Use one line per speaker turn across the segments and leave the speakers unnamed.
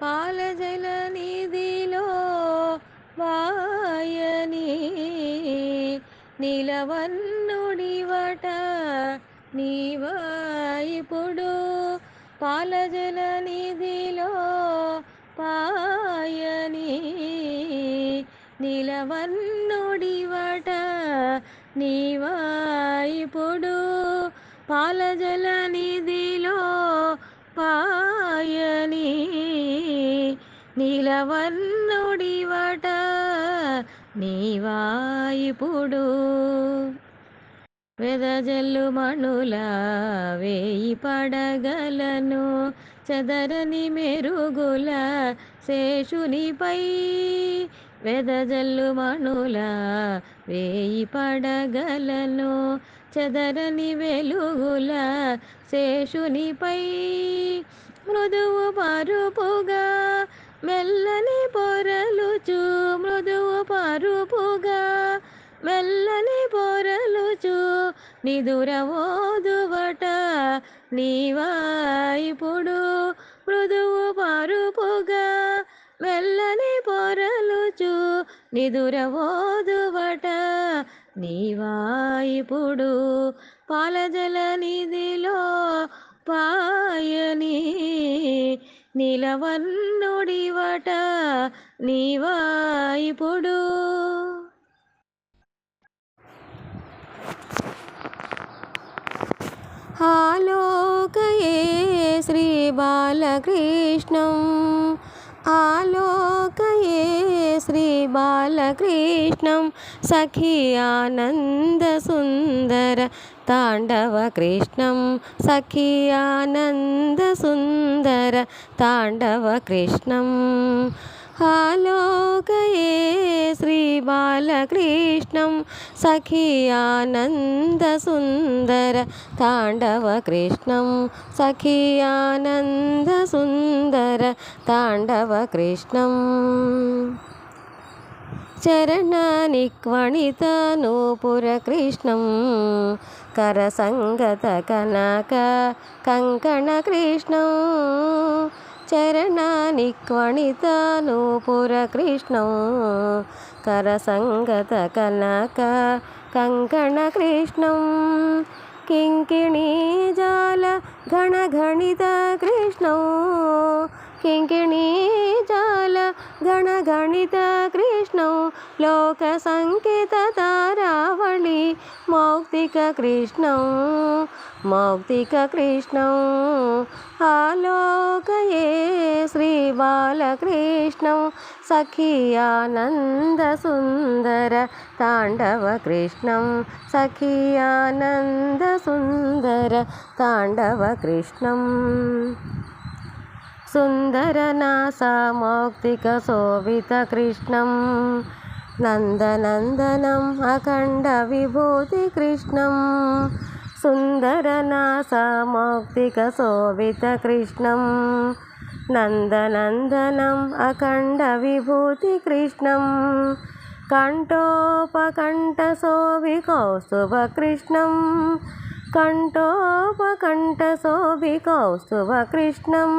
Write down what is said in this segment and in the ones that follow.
పాలజల నిధిలో వాయని నీలవన్నుడివట నీవా ఇప్పుడు పాలజల నిధిలో పాయని నీలవన్నుడివట నీవా ఇప్పుడు పాలజల నిధిలో పాయని నీలవన్నుడివట నీవా ఇప్పుడు వెదజల్లు మణుల వేయి పడగలను చెదరని మెరుగుల శేషునిపై వెదజల్లు మణుల వేయి పడగలను చెదరని వెలుగుల శేషునిపై మృదువు పరుపుగా మెల్లని పొరలుచు మృదువు పరుపుగా మెల్లని పొరలుచు నిదురవోదువట నీవా ఇప్పుడు మృదువు పరుపుగా మెల్లని పొరలుచు నిదురవోదువట నీవా ఇప్పుడు పాలజల నిధిలో పాయని నీలవన్నుడివట నీవా ఇప్పుడు ఆలోకయే శ్రీ బాలకృష్ణం ఆలోకయే శ్రీ బాలకృష్ణం సఖీ ఆనంద సుందర తాండవ కృష్ణం సఖీ ఆనంద సుందర తాండవ కృష్ణం ఆలోకయే శ్రీ బాలకృష్ణం సఖీ ఆనంద సుందర తాండవ కృష్ణం సఖీ ఆనంద సుందర తాండవ కృష్ణం చరణనిక్వణిత నూపుర కృష్ణం కరసంగత కనక కంకణ కృష్ణం చరణనిక్వణిత నూపుర కృష్ణం కరసంగత కనక కంకణ కృష్ణం కింకిణీ జాల గణగణిత కృష్ణం కింకిణీ జాల గణగణిత కృష్ణం లోక సంకేత తారావళి మౌక్తిక కృష్ణం మౌక్తిక కృష్ణం ఆలోకయే శ్రీ బాలకృష్ణం సఖీ ఆనంద సుందర తాండవ కృష్ణం సఖీ ఆనంద సుందర తాండవ కృష్ణం సుందరనాసా మౌక్తిక శోభిత కృష్ణం నందనందనం అఖండ విభూతి కృష్ణం సుందరనాసా మౌక్తిక శోభిత కృష్ణం నందనందనం అఖండ విభూతి కృష్ణం కంఠోపకంఠ శోభి కౌస్తుభ కృష్ణం కంఠోపకంఠ శోభి కౌస్తుభ కృష్ణం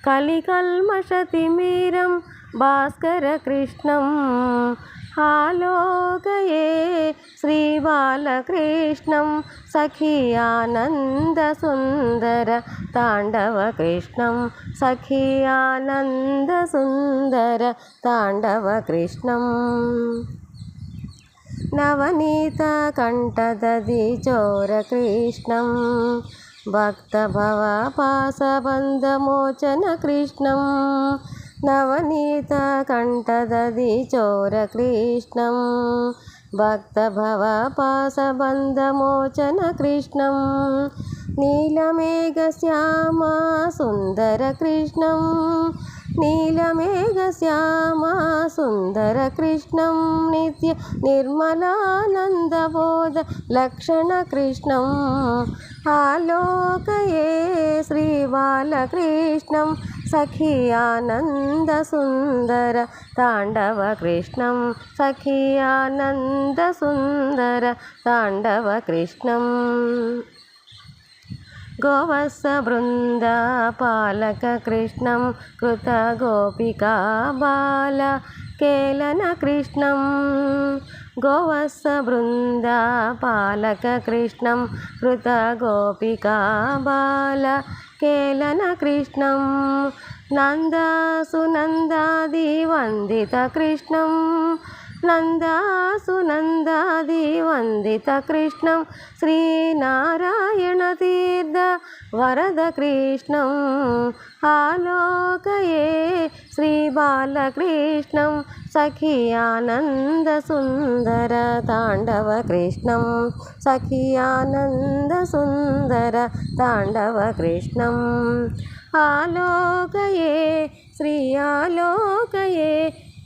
కలికల్మషతిమీరం భాస్కర కృష్ణం ఆలోకయే శ్రీ బాలకృష్ణం సఖీ ఆనంద సుందర తాండవ కృష్ణం సఖీ ఆనంద సుందర తాండవ కృష్ణం నవనీత కంఠదది చోర కృష్ణం భక్త భవ పాసబంధమోచన కృష్ణం నవనీత కంఠదది చోర కృష్ణం భక్త భవ పాసబంధమోచన కృష్ణం నీలమేఘ శ్యామ సుందర కృష్ణం నీలమేఘ శ్యామ సుందర కృష్ణం నిత్య నిర్మలానందబోధ లక్షణ కృష్ణం ఆలోకయే శ్రీ బాలకృష్ణం సఖీ ఆనంద సుందర తాండవ కృష్ణం సఖీ ఆనంద సుందర తాండవ కృష్ణం గోవత్స బృంద పాలక కృష్ణం కృత గోపికా బాల కేలన కృష్ణం గోవత్స బృంద పాలక కృష్ణం కృత గోపికా బాల కేలన కృష్ణం నందాసునందాది వందిత కృష్ణం నందాసునందాది వందిత కృష్ణం శ్రీనారాయణ తీర్థ వరద కృష్ణం ఆలోకయే శ్రీ బాలకృష్ణం సఖియానంద సుందర తాండవ కృష్ణం సఖియానంద సుందర తాండవ కృష్ణం ఆలోకయే శ్రీ ఆలోకయే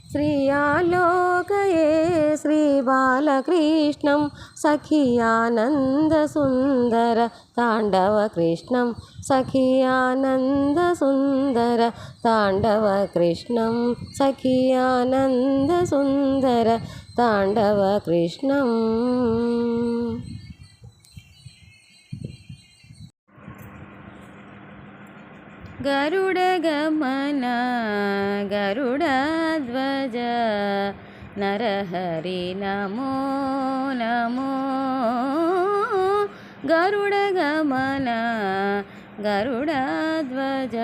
శ్రీ ఆలోకయే శ్రీ బాలకృష్ణం సఖియానంద సుందర తాండవ కృష్ణం సఖియానంద సుందర తాండవ కృష్ణం సఖియానంద సుందర తాండవ కృష్ణం గరుడ గమన గరుడధ్వజ నరహరి నమో నమో గరుడ గమన గరుడధ్వజ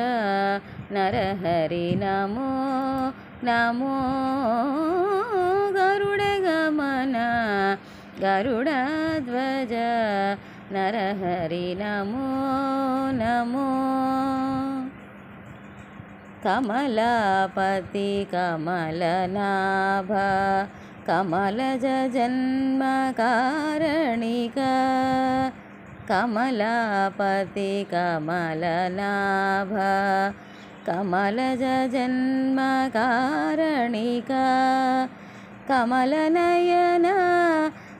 నరహరి నమో నమో గరుడ గమన గరుడధ్వజ నరహరి నమో నమో కమలాపతి కమలనాభ కమలజ జన్మకారణిక కమలాపతి కమలనాభ కమలజ జన్మకారణిక కమలనయన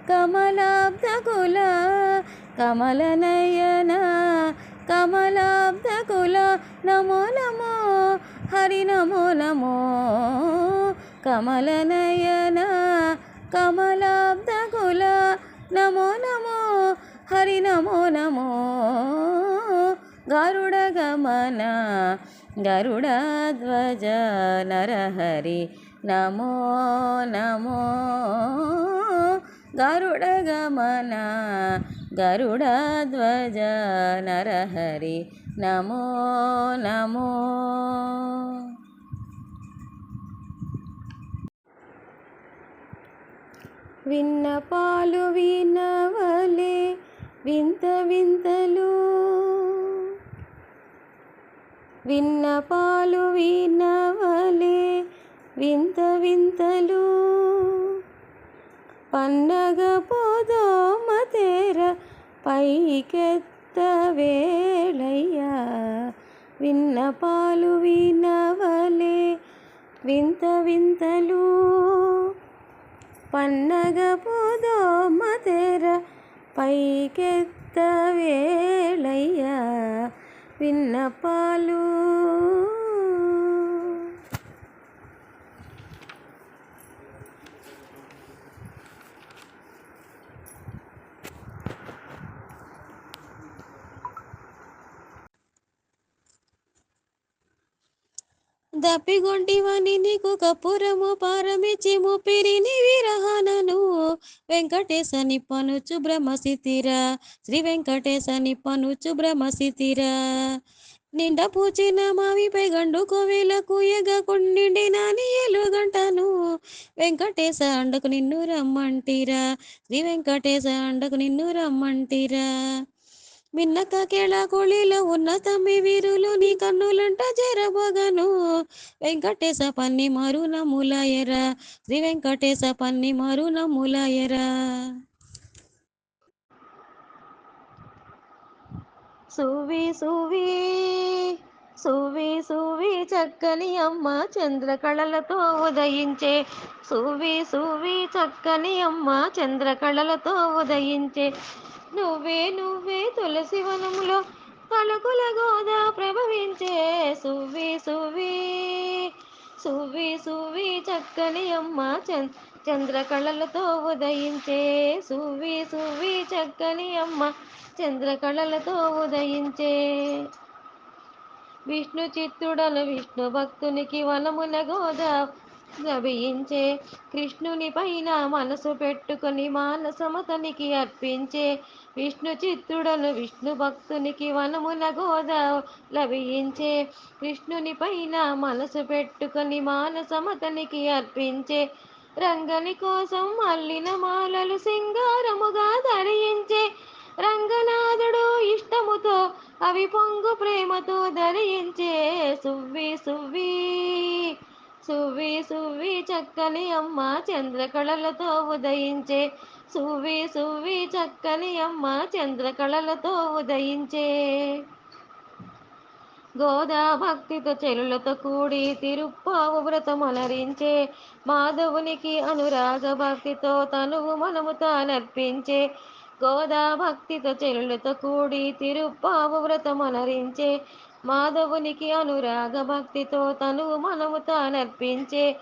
కమలాబ్ధకుల కమలనయన కమలాబ్ధకుల నమో నమో హరి నమో నమో కమలనయన కమలాబ్ధకుల నమో నమో హరి నమో నమో గరుడ గమన గరుడధ్వజ నరహరి నమో నమో గరుడ గమన గరుడధ్వజ నరహరి నమో నమో విన్నపాలు వినవలే వింత వింతలు విన్నపాలు వినవలే వింత వింతలు పన్నగ పోదోమ తేర పైకెత్త వేళయ్యా విన్నపాలు వినవలే వింత వింతలు పన్నగ పోదోమ తేర పైకెత్త వేళయ్యా విన్నపాలు దప్పిగొంటివని నీకు కపురము పారమిచి ముపిరిని విరహనను వెంకటేశ నిప్పనుచు బ్రహ్మసితిరా శ్రీ వెంకటేశ నిప్పనుచు బ్రహ్మసితిరా నిండ పూచిన మావిపై గండు కోవిలకు ఎగకుండి నాని ఎలుగంటను వెంకటేశ అండకు నిన్ను రమ్మంటిరా శ్రీ వెంకటేశ అండకు నిన్ను రమ్మంటిరా మిన్నక కేళ కోళిలో ఉన్న తమ్మి వీరులు నీ కన్నులంట జరబోగను వెంకటేశ పన్ని మారు నమ్ములాయరా శ్రీ వెంకటేశ పన్ని మారు నమ్ములాయరా సువి సువి సువి సువి చక్కని అమ్మ చంద్రకళలతో ఉదయించే సువి సువి చక్కని అమ్మ చంద్రకళలతో ఉదయించే నువ్వే నువ్వే తులసి వనములో పలుకుల గోద ప్రభవించే సువి సువి సువి సువి చక్కని అమ్మ
చంద్రకళలతో ఉదయించే సువ్వి సువ్వి చక్కని అమ్మ చంద్రకళలతో ఉదయించే విష్ణు చిత్తుడను విష్ణు భక్తునికి వనమున గోదా లభించే కృష్ణుని పైన మనసు పెట్టుకొని మానసమతనికి అర్పించే విష్ణు చిత్తుడను విష్ణు భక్తునికి వనమున గోదా లభించే కృష్ణుని పైన మనసు పెట్టుకొని మానసమతనికి అర్పించే రంగని కోసం అల్లిన మాలలు సింగారముగా ధరించే రంగనాథుడు ఇష్టముతో అవి పొంగు ప్రేమతో ధరించే సువ్వి సువ్వి సువ్వి సువ్వి చక్కని అమ్మ చంద్రకళలతో ఉదయించే సువ్వి సువ్వి చక్కని అమ్మ చంద్రకళలతో ఉదయించే గోదా భక్తితో చెలులతో కూడి తిరుప్పావు వ్రతమనరించే మాధవునికి అనురాగ భక్తితో తనువు మనము తానర్పించే గోదా భక్తితో చెలులతో కూడి తిరుప్పావు వ్రతమనరించే మాధవునికి అనురాగ భక్తితో తనువు మనము తానర్పించే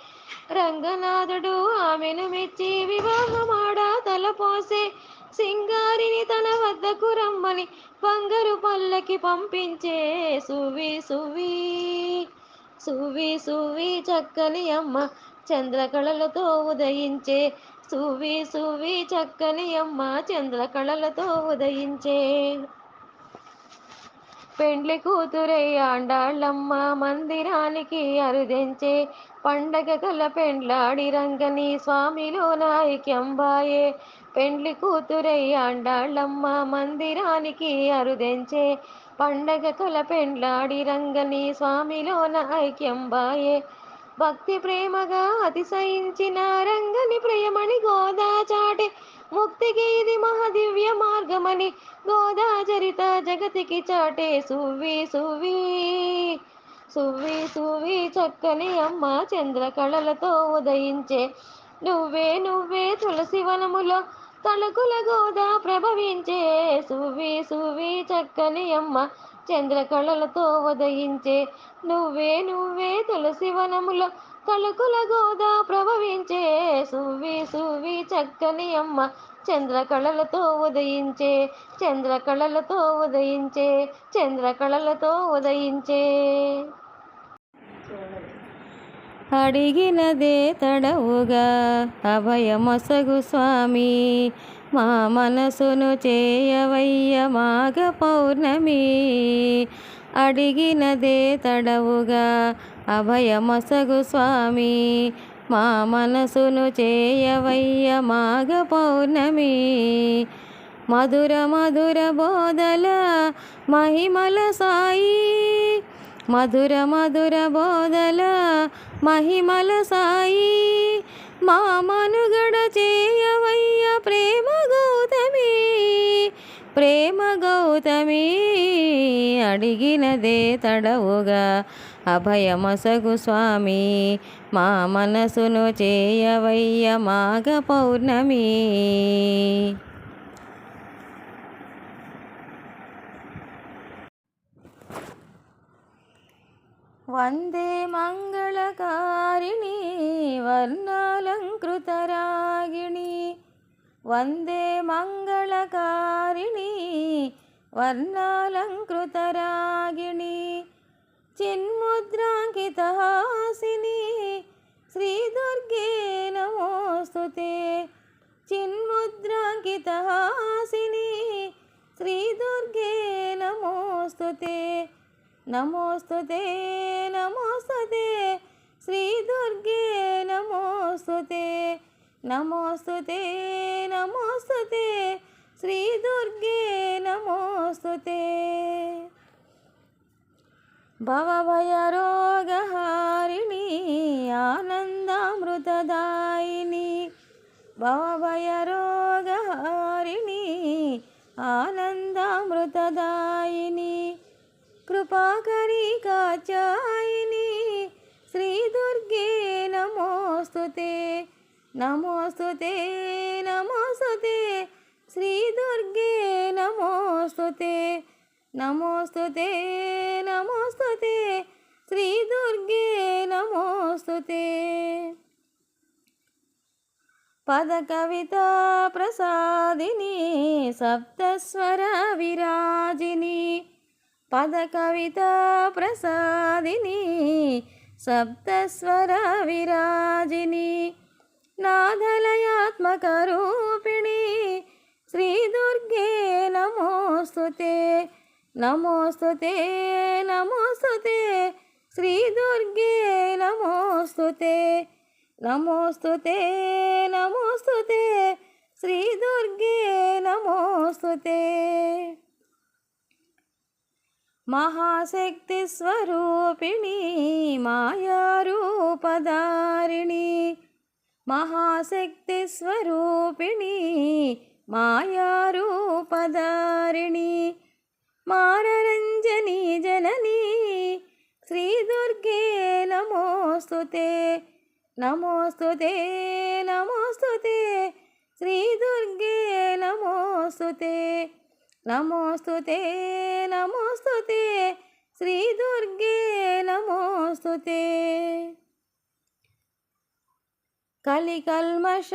రంగనాథుడు ఆమెను మెచ్చి వివాహమాడా తలపోసే సింగారిని తన వద్దకు రమ్మని బంగారు పల్లకి పంపించే సువి సువి సువి సువి చక్కని అమ్మ చంద్రకళలతో ఉదయించే సువి సువి చక్కని అమ్మ చంద్రకళలతో ఉదయించే పెండ్లి కూతురై ఆండాళ్ళమ్మ మందిరానికి అరుదెంచే పండగ కల పెండ్లాడి రంగని స్వామిలో నాయక్యంబాయే పెండ్లి కూతురై ఆండాళ్ళమ్మ మందిరానికి అరుదెంచే పండగ కల పెండ్లాడి రంగని స్వామిలోన ఐక్యంబాయే భక్తి ప్రేమగా అతిశయించిన రంగని ప్రియమణి గోదా చాటే ముక్తికి ఇది మహాదివ్య మార్గమని గోదా చరిత జగతికి చాటే సువ్వి సువ్వి సువ్వి సువ్వి చక్కని అమ్మ చంద్రకళలతో ఉదయించే నువ్వే నువ్వే తులసి వనములో తళకుల గోదా ప్రభవించే సువ్వి సువ్వి చక్కని అమ్మ చంద్రకళలతో ఉదయించే నువ్వే నువ్వే తులసి వనములో తళకుల గోదా ప్రభవించే సువ్వి సువ్వి చక్కని అమ్మ చంద్రకళలతో ఉదయించే చంద్రకళలతో ఉదయించే చంద్రకళలతో ఉదయించే
అడిగినదే తడవుగా అభయమొసగు స్వామి మా మనసును చేయవయ్య మాఘ పౌర్ణమి అడిగినదే తడవుగా అభయమొసగు స్వామి మా మనసును చేయవయ్య మాఘ పౌర్ణమి మధుర మధుర బోధల మహిమల సాయి మధుర మధుర బోధల మహిమల సాయి మా మనుగడ చేయవయ్య ప్రేమ గౌతమి ప్రేమ గౌతమి అడిగినదే తడవుగా అభయమొసగు స్వామి మా మనసును చేయవయ్య మాఘ పౌర్ణమి వందే మంగళకారిణి వర్ణాలంకృతరాగిణి వందే మంగళకారిణి వర్ణాలంకృతరాగిణి చిన్ముద్రాంకితహాసిని శ్రీదుర్గే నమోస్తుతే చిన్ముద్రాంకితహాసిని శ్రీదుర్గే నమోస్తుతే నమోస్తుతే నమోస్తుతే శ్రీదుర్గే నమోస్తుతే నమోస్తుతే నమోస్తుతే శ్రీదుర్గే నమోస్తుతే భవభయరోగహారిణి ఆనందామృతదాయిని భవభయరోగహారిణి ఆనందామృతదాయిని కృపాకరీ కాచాయిని శ్రీదుర్గే నమోస్తుతే నమోస్తుతే నమోస్తుతే శ్రీదుర్గే నమోస్తుతే నమోస్తుతే నమోస్తుతే శ్రీదుర్గే నమోస్తుతే పద కవితా ప్రసాదిని సప్తస్వర విరాజిని పద కవితా ప్రసాదిని సప్తస్వర విరాజిని నాదలయాత్మక రూపిణి శ్రీ దుర్గే నమోస్తుతే నమోస్తుతే నమోస్తుతే శ్రీ దుర్గే నమోస్తుతే నమోస్తుతే నమోస్తుతే శ్రీ దుర్గే నమోస్తుతే మహాశక్తి స్వరూపిణి మాయారూపధారిణి మహాశక్తి స్వరూపిణి మాయారూపధారిణి మారరంజని జనని శ్రీ దుర్గే నమోస్తుతే నమోస్తుతే నమోస్తుతే శ్రీ దుర్గే నమోస్తుతే నమోస్తుతే నమోస్తుతే శ్రీ దుర్గే నమోస్తుతే కలికల్మష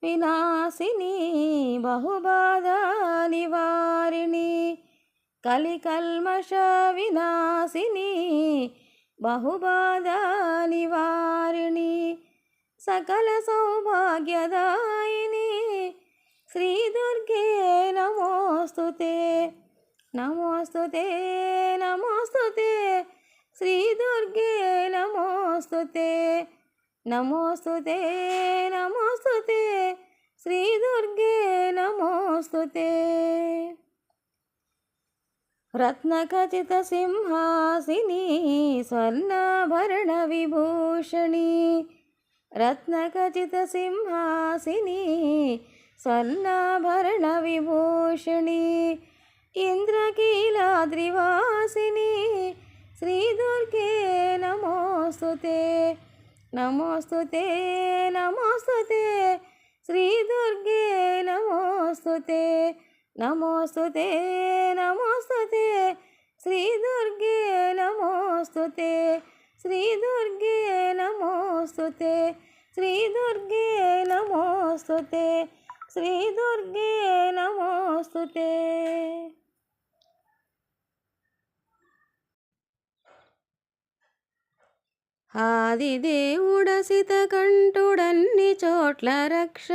వినాశిని బహుబాధా నివారిణి కలికల్మష వినాశిని బహుబాధా నివారిణి సకల సౌభాగ్యదాయిని శ్రీ దుర్గే నమోస్తుతే నమోస్తుతే నమోస్తుతే శ్రీ దుర్గే నమోస్తుతే నమోస్తుతే నమోస్తుతే శ్రీ దుర్గే నమోస్తుతే రత్నఖచిత సింహాసిని స్వర్ణాభరణ విభూషణి రత్నఖచిత సింహాసిని స్వర్ణాభరణ విభూషణి ఇంద్రకీలాద్రివాసిని శ్రీ దుర్గే నమోస్తుతే నమోస్తుతే నమోస్తుతే శ్రీ దుర్గే నమోస్తుతే నమోస్తుతే నమోస్తుతే శ్రీ దుర్గే నమోస్తుతే శ్రీ దుర్గే నమోస్తుతే శ్రీ దుర్గే నమోస్తుతే శ్రీ దుర్గే నమోస్తుతే ఆదిదేవుడసిత కంఠుడన్ని చోట్ల రక్ష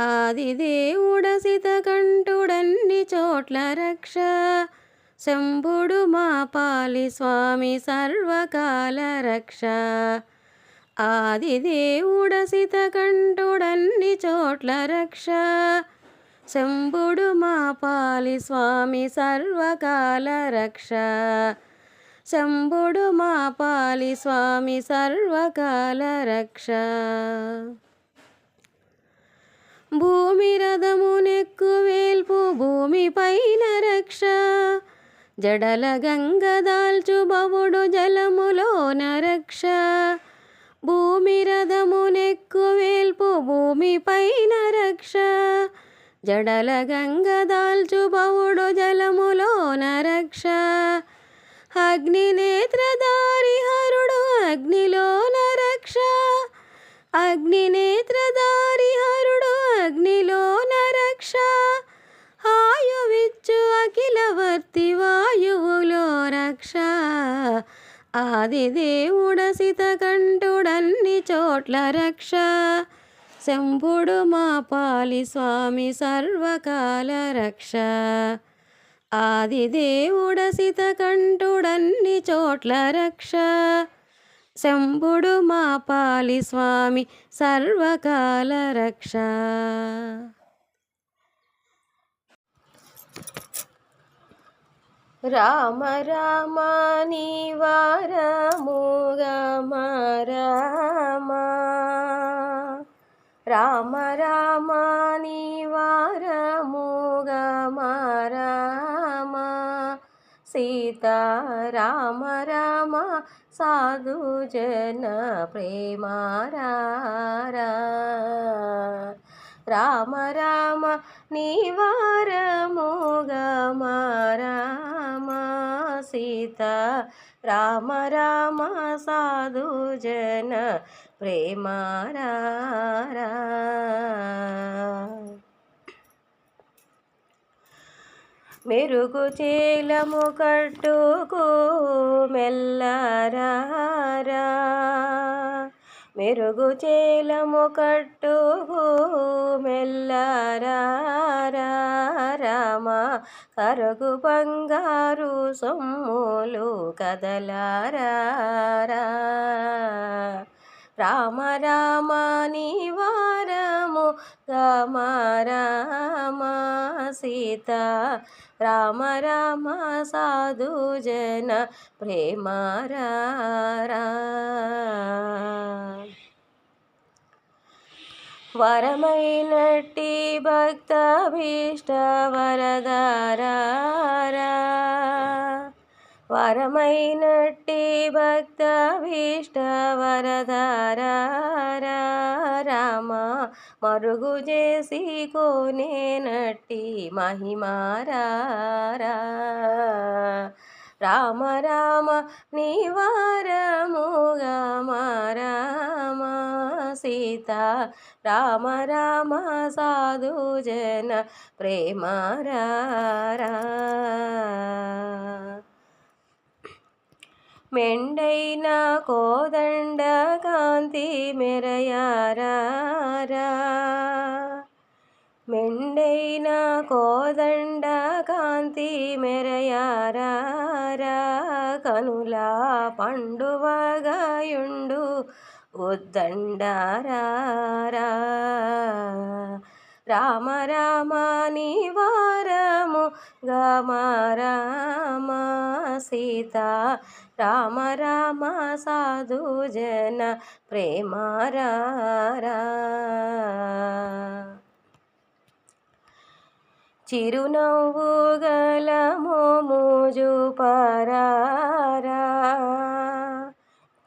ఆదిదేవుడసిత కంఠుడన్ని చోట్ల రక్ష శంభుడు మా పాలి స్వామి సర్వకాల రక్ష ఆదిదేవుడసిత కంఠుడన్ని చోట్ల రక్ష శంభుడు మా పాలి స్వామి సర్వకాల రక్ష శంభుడు మా పాలి స్వామి సర్వకాల రక్ష భూమి రథమునెక్కు వేల్పు భూమి పైన రక్ష జడల గంగ దాల్చు బవుడు జలములోన రక్ష భూమి రథమునెక్కు వేల్పు భూమి పైన రక్ష జడల గంగ దాల్చు బవుడు జలములోన రక్ష అగ్నినేత్రధారి హరుడు అగ్నిలోన రక్ష అగ్నినేత్రధారి హరుడు అగ్నిలోన రక్ష ఆయువిచ్చు అఖిలవర్తి వాయువులో రక్ష ఆదిదేవుడసిత కంఠుడన్ని చోట్ల రక్ష శంభుడు మా పాలి స్వామి సర్వకాల రక్ష ఆదిదేవుడసిత కంఠుడన్ని చోట్ల రక్ష శంభుడు మా పాలి స్వామి సర్వకాల రక్ష రామ రామ నీవారముగమ రామ రామ రామ నీవారముగమ రామ సీతా రామ రామ సాధు జన ప్రేమారా రామ రామ నీవారముగమ రామ
సీత రామ రామ సాధు జన ప్రేమారా. మెరుగు చేలము కట్టుకు మెల్లరారా, మెరుగు చేలము కట్టుకు మెల్లరారా. రామ కరుగు బంగారు సొమ్ములు కదలారా. రామ రామ నివారము రామ రామ సీత రామ రామ సాధు జన ప్రేమారా. వరమైనట్టి భక్తభీష్ట వరదారా, వరమైనట్టి భక్తభీష్ట వరదారా. రామ మరుగు చేసి కోనేనట్టి మహిమారా. రామ రామ నివారము రామ రామ సీత రామ రామ సాధు జన ప్రేమారా. మెండైన కోదండ కాంతి మెరయారా, మెండైన కోదండ కాంతి మెరయారా. కనుల పండువగాయుండు ఉద్దండారా. రామ రామ నివారము రామ రామ సీత రామ రామ సాధు జన ప్రేమారా. చిరునవ్వు గల మోము చూపరారా,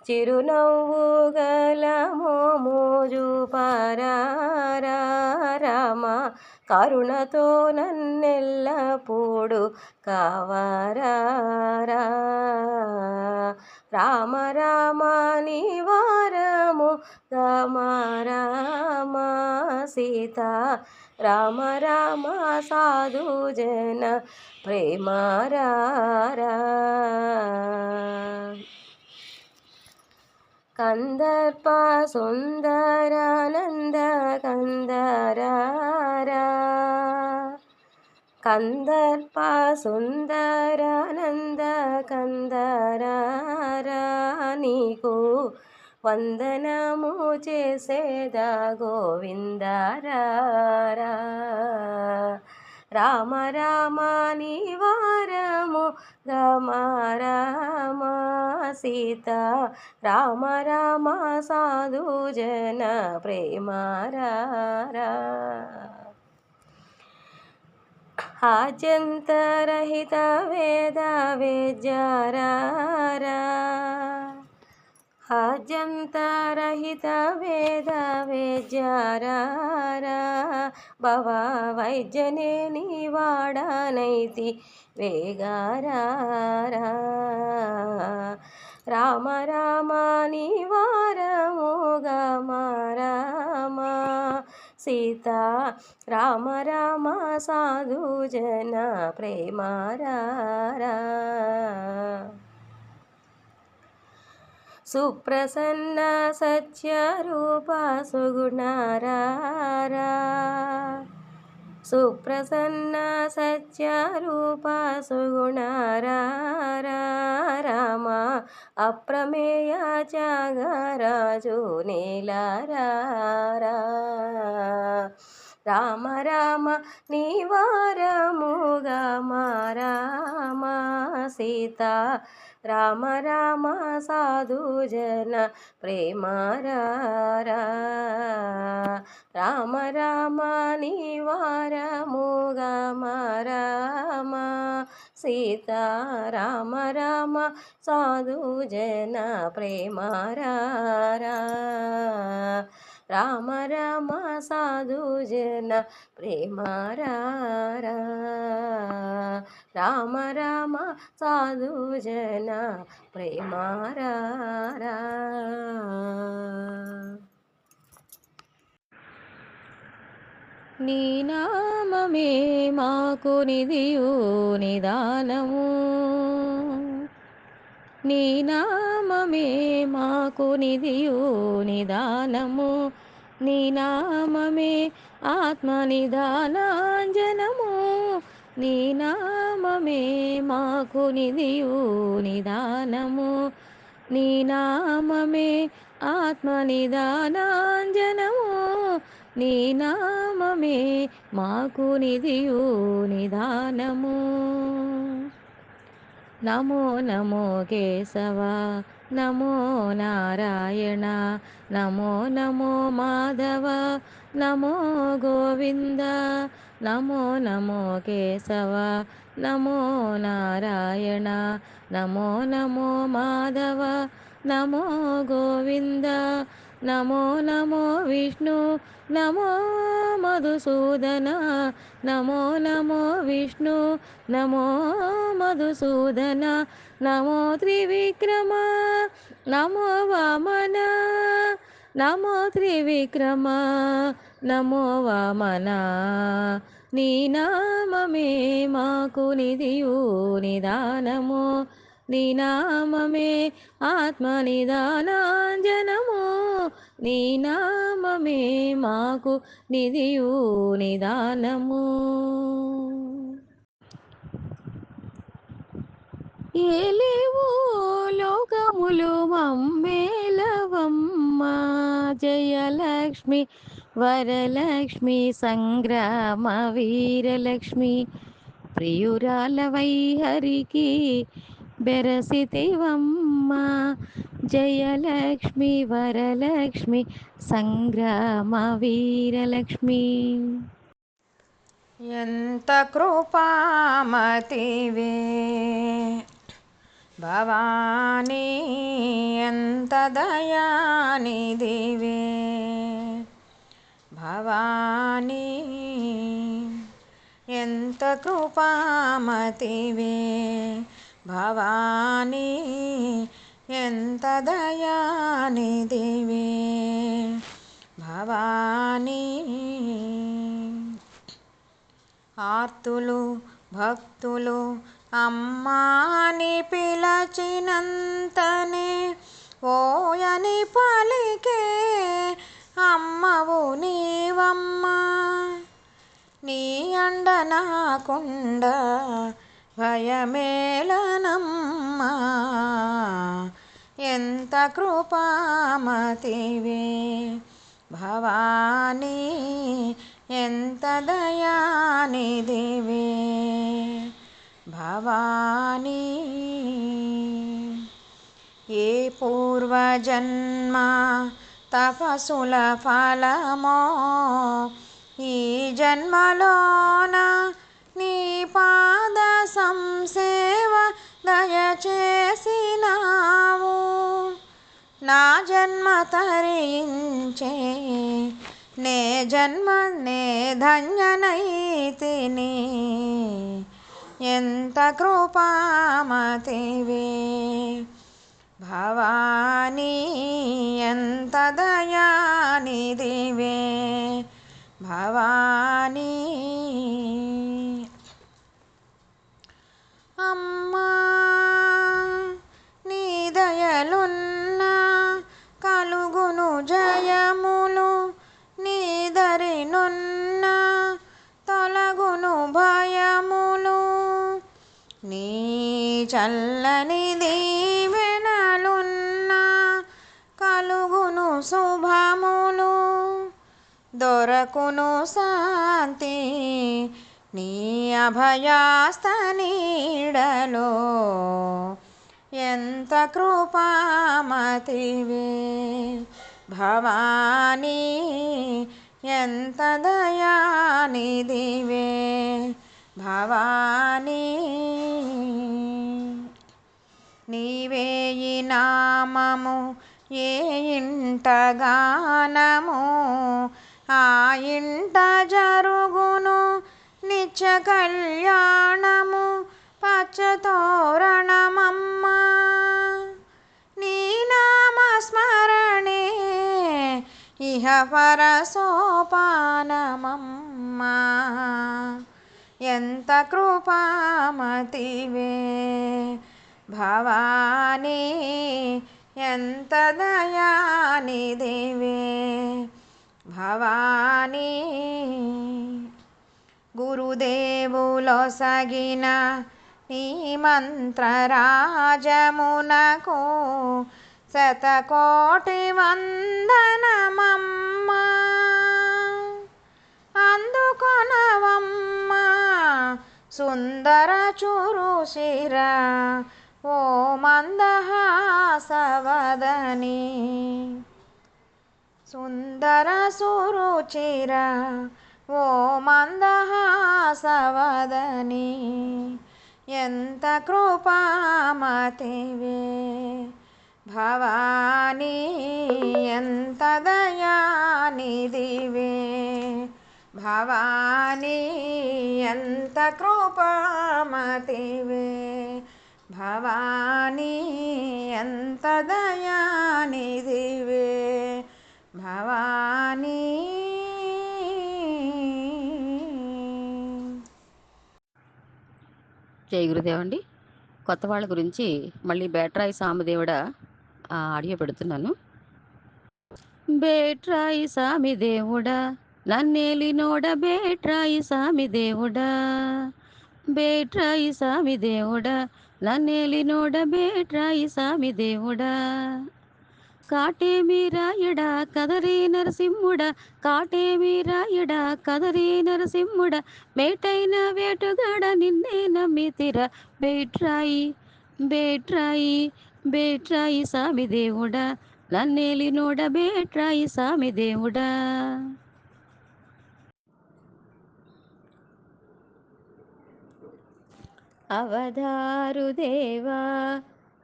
చిరునవ్వు గల మోము చూపరారా. రామ కరుణతో నన్నెల్లప్పుడు కావరా. రామ రామ నివారము రామ రామ సీత రామ రామ సాధు జన ప్రేమారా. కందర్ప సుందరానంద కందరా, కందర్ప సుందరానంద కందరా. నీకు వందనము చేసేదా గోవిందరా. రామ రామ నివారము రామ రామ సీత రామ రామ సాధు జన ప్రేమారా. ఆద్యంతరహిత వేద వేద్యారా, ఆద్యంతరహిత వేద వేద్యారా. భవ వైద్యనే నివాడనైతి వేగారా. రామ రామ నివారము రామ రామ సీత రామ రామ సాధు జన ప్రేమారా. సుప్రసన్న సత్యరూప సుగుణారా, సుప్రసన్న సత్యరూప సుగుణారా. రామ అప్రమేయ త్యాగరాజు నీలారా. రామ రామ నివారము రామ రామ సీత రామ రామ సాధు జన ప్రేమారా. రామ రామ నివారము రామ రామ సీత రామ రామ సాధు జన ప్రేమారా. రామ రామ సాధుజన ప్రేమారారా రామ రామ సాధుజన ప్రేమారారా.
నీ నామమే మాకు నిధియు నిదానము, నీ నామమే మాకు నిధియు నిదానము, నీ నామమే ఆత్మ నిదానాంజనము, నీ నామమే మాకు నిధియు నిదానము, నీ నామమే ఆత్మ నిదానాంజనము, నీ నామమే మాకు నిధియు నిదానము. నమో నమో కేశవ, నమో నారాయణ, నమో నమో మాధవ, నమో గోవింద, నమో నమో కేశవ, నమో నారాయణ, నమో నమో మాధవ, నమో గోవింద, నమో నమో విష్ణు, నమో మధుసూదన, నమో నమో విష్ణు, నమో మధుసూదన, నమో త్రివిక్రమ, నమో వామన, నమో త్రివిక్రమ, నమో వామన, నీ నామమే మాకు నిధియు నిదానము, నీ నామమే ఆత్మ నిదానాంజనము, నీ నామమే మాకు నిధియు నిదానము. ఏలేవో లోకములు మమ్మేలవమ్మ, జయలక్ష్మి వరలక్ష్మి సంగ్రామ వీరలక్ష్మి, ప్రియురాల వైహరికి బెరసితివమ్మ, జయలక్ష్మి వరలక్ష్మి సంగ్రామ వీరలక్ష్మి.
ఎంత కృపామతివే భవానీ, ఎంత దయానిధివే భవానీ, ఎంత కృపామతివే భవానీ, ఎంత దయానిధివే భవానీ. ఆర్తులు భక్తులు అమ్మాని పిలచినంతనే ఓయని పలికే అమ్మవు నీవమ్మా, నీ అండ నాకుండ భయమేలనమ్మా, ఎంత కృపామతివే భవానీ, ఎంత దయానిధివే భవానీ. ఏ పూర్వజన్మ తపసుల ఫలమో ఈ జన్మలోన నీ పాద సంసేవ దయచేసినావు, నా జన్మ తరించే నే జన్మ నే ధన్యనైతిని, ఎంత కృపామతివే భవానీ, ఎంత దయానిధివే భవానీ. అమ్మా నీ దయలున్నా కలుగును జయములు, నీ దరినున్న తొలగును భయములు, నీ చల్లని దీవెనలున్నా కలుగును శుభములు, దొరకును శాంతి నీ అభయాస్త నీడలో, ఎంత కృపామతివే భవానీ, ఎంత దయానిధివే భవానీ. నీవే ఈ నామము ఏ ఇంట గానము ఆ ఇంట జరుగును నిత్య కళ్యాణము పచ్చతోరణమమ్మ నీ నామస్మరణే ఇహ పర సోపానమమ్మ ఎంత కృపామతివే భవానీ ఎంత దయానిధివే భవానీ గురుదేవులొసగిన నీ మంత్రరాజమునకు శతకోటి వందనమమ్మ అందుకొనవమ్మ సుందర చురుశిర ఓ మందహాసవదనీ సుందర సురుచిర ఓ మందహాసవదనీ ఎంత కృపామతివే భవానీ ఎంత దయానిధివే భవానీ ఎంత కృపామతివే భవానీ ఎంత దయానిధివే భవానీ.
జై గురుదేవండి. కొత్త వాళ్ళ గురించి మళ్ళీ బేట్రాయి సామిదేవుడ ఆడియో పెడుతున్నాను. బేట్రాయి సామిదేవుడా నన్నేలినోడ బేట్రాయి సామిదేవుడా బేట్రాయి సామిదేవుడా నన్నేలినోడ బేట్రాయి సామిదేవుడా కాటేమి రాయడా కదరీ నరసింహుడా కాటేమి రాయడా కదరీ నరసింహుడా మేటైన వేటుగాడ నిన్నే నమ్మితిరా బేట్రాయి బేట్రాయి బేట్రాయి సామిదేవుడా నన్నేలినోడ బేట్రాయి సామిదేవుడా. అవధారు దేవా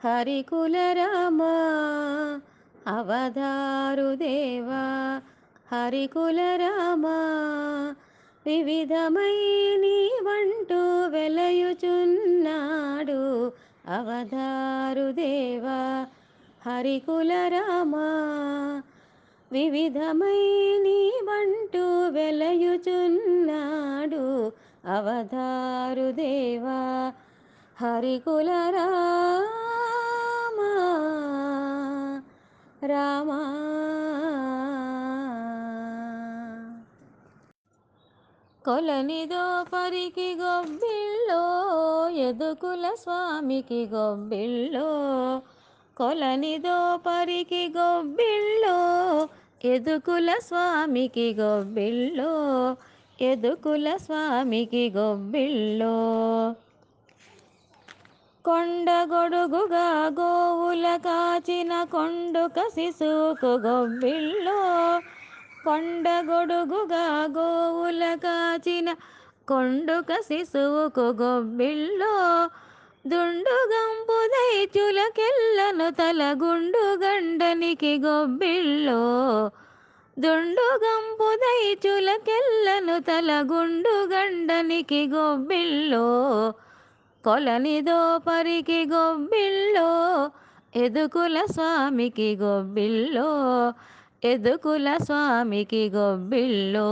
హరికుల రామా అవధారు దేవా హరికుల రామా వివిధమై నీ వంటూ వెలయుచున్నాడు అవధారు దేవా హరికుల రామా వివిధమై నీ వంటూ వెలయుచున్నాడు అవధారు దేవా హరికుల రామా రామా. కొలనిదో పరికి గొబ్బిళ్ళో ఎదుకుల స్వామికి గొబ్బిళ్ళో కొలనిదో పరికి గొబ్బిళ్ళో ఎదుకుల స్వామికి గొబ్బిళ్ళో ఎదుకుల స్వామికి గొబ్బిళ్ళో కొండగొడుగుగా గోవుల కాచిన కొండుక శిశువుకు గొబ్బిళ్ళో కొండగొడుగుగా గోవుల కాచిన కొండుక శిశువుకు గొబ్బిళ్ళో దుండుగంపు దైత్యులకెల్లను తలగుండు గండనికి గొబ్బిళ్ళో దుండుగంపు దైత్యులకెల్లను తలగుండు గండనికి గొబ్బిళ్ళో కొలనిదో పరికి గొబ్బిళ్ళో ఎదుకుల స్వామికి గొబ్బిళ్ళో ఎదుకుల స్వామికి గొబ్బిళ్ళో.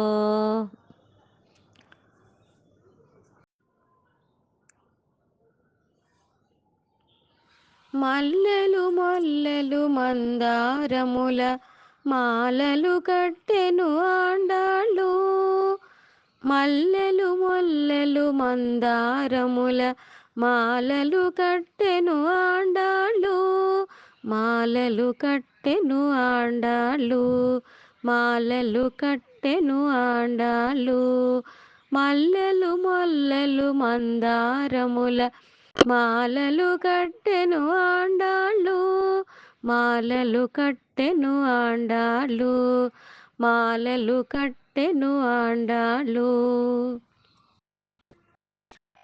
మల్లెలు మొల్లెలు మందారముల మాలలు కట్టెను ఆండాళ్ళు మల్లెలు మొల్లెలు మందారముల మాలలు కట్టెను ఆండాళ్ళు మాలలు కట్టెను ఆండాళ్ళు మాలలు కట్టెను ఆండాళ్ళు మల్లెలు మొల్లెలు మందారముల మాలలు కట్టెను ఆండాళ్ళు మాలలు కట్టెను ఆండాళ్ళు మాలలు కట్టెను ఆండాళ్ళు.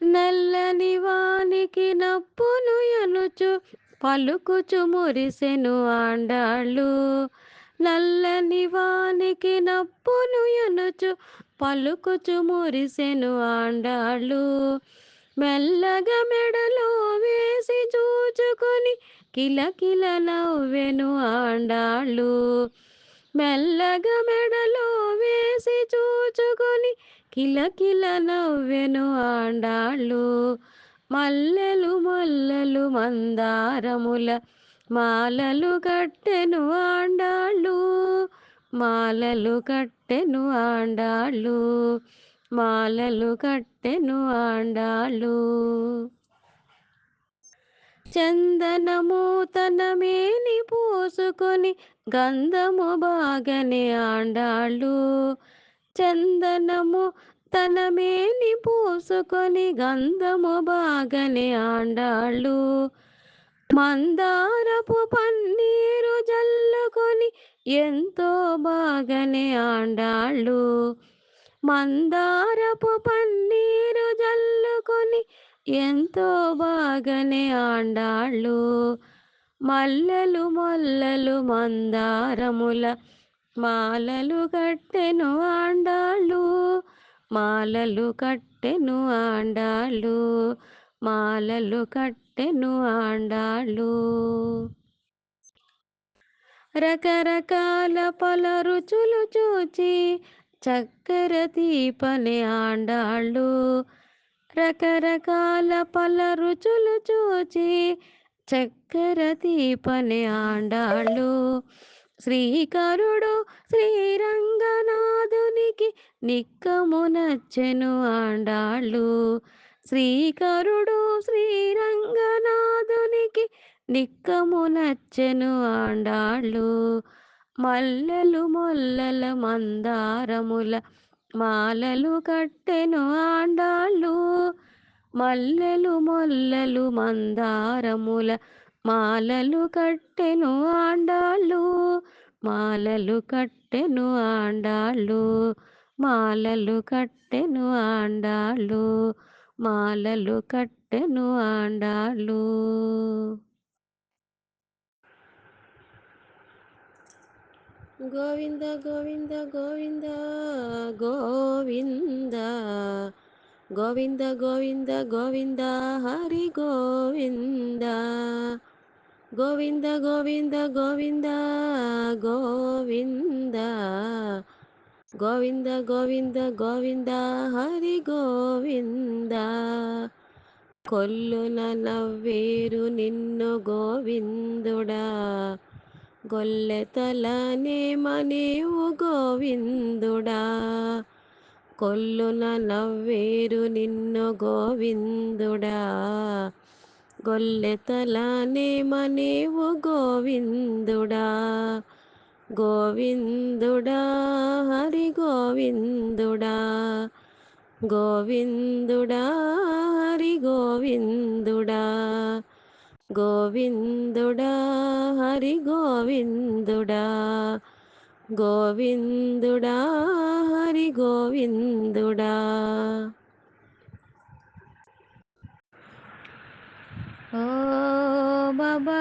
నల్లని వానికి నప్పును ఎనుచు పలుకుచు మురిసెను ఆండాళ్ళు. నల్లని వానికి నప్పును ఎనుచు పలుకుచు మురిసెను ఆండాళ్ళు. మెల్లగా మెడలో వేసి చూచుకొని కిలకిల నవ్వెను ఆండాళ్ళు. మెల్లగా మెడలో వేసి చూచుకొని కిలకిల నవ్వెను ఆండాళ్ళు. మల్లెలు మల్లెలు మందారముల మాలలు కట్టెను ఆండాళ్ళు. మాలలు కట్టెను ఆండాళ్ళు. మాలలు కట్టెను ఆండాళ్ళు. చందనము తన మేని పూసుకొని గంధము బాగనే ఆండాళ్ళు. చందనము తన మేని పూసుకొని గంధము బాగనే ఆండాళ్ళు. మందారపు పన్నీరు జల్లుకొని ఎంతో బాగనే ఆండాళ్ళు. మందారపు పన్నీరు జల్లుకొని ఎంతో బాగనే ఆండాళ్ళు. మల్లెలు మల్లెలు మందారముల మాలలు కట్టెను ఆండాళ్ళు. మాలలు కట్టెను ఆండాళ్ళు. మాలలు కట్టెను ఆండాళ్ళు. రకరకాల పల రుచులు చూచి చక్కెర తీపని ఆండాళ్ళు. రకరకాల పల రుచులు చూచి చక్కెర తీపని ఆండాళ్ళు. శ్రీకరుడు శ్రీరంగనాథునికి నిక్కము నచ్చెను ఆండాళ్ళు. శ్రీకరుడు శ్రీరంగనాథునికి నిక్కము నచ్చెను ఆండాళ్ళు. మల్లెలు మొల్లల మందారముల మాలలు కట్టెను ఆండాళ్ళు. మల్లెలు మొల్లలు మందారముల మాలలు కట్టెను ఆండాళ్ళు. మాలలు కట్టెను ఆండాళ్ళు. మాలలు కట్టెను ఆండాళ్ళు. మాలలు కట్టెను ఆండాళ్ళు. గోవింద గోవింద గోవింద గోవింద గోవింద గోవింద గోవింద హరి గోవింద గోవింద గోవింద గోవింద గోవింద గోవింద గోవింద గోవింద హరి గోవింద కొల్లున నవ్వేరు నిన్ను గోవిందుడా గొల్లెతలనే మనీవు గోవిందుడా కొల్లున నవ్వేరు నిన్ను గోవిందుడా గొల్లెతలనే మనీవు గోవిందుడా గోవిందుడా హరి గోవిందుడా గోవిందుడా హరి గోవిందుడా గోవిందుడా హరి గోవిందుడా గోవిందుడా హరి గోవిందుడా. ఓ బాబా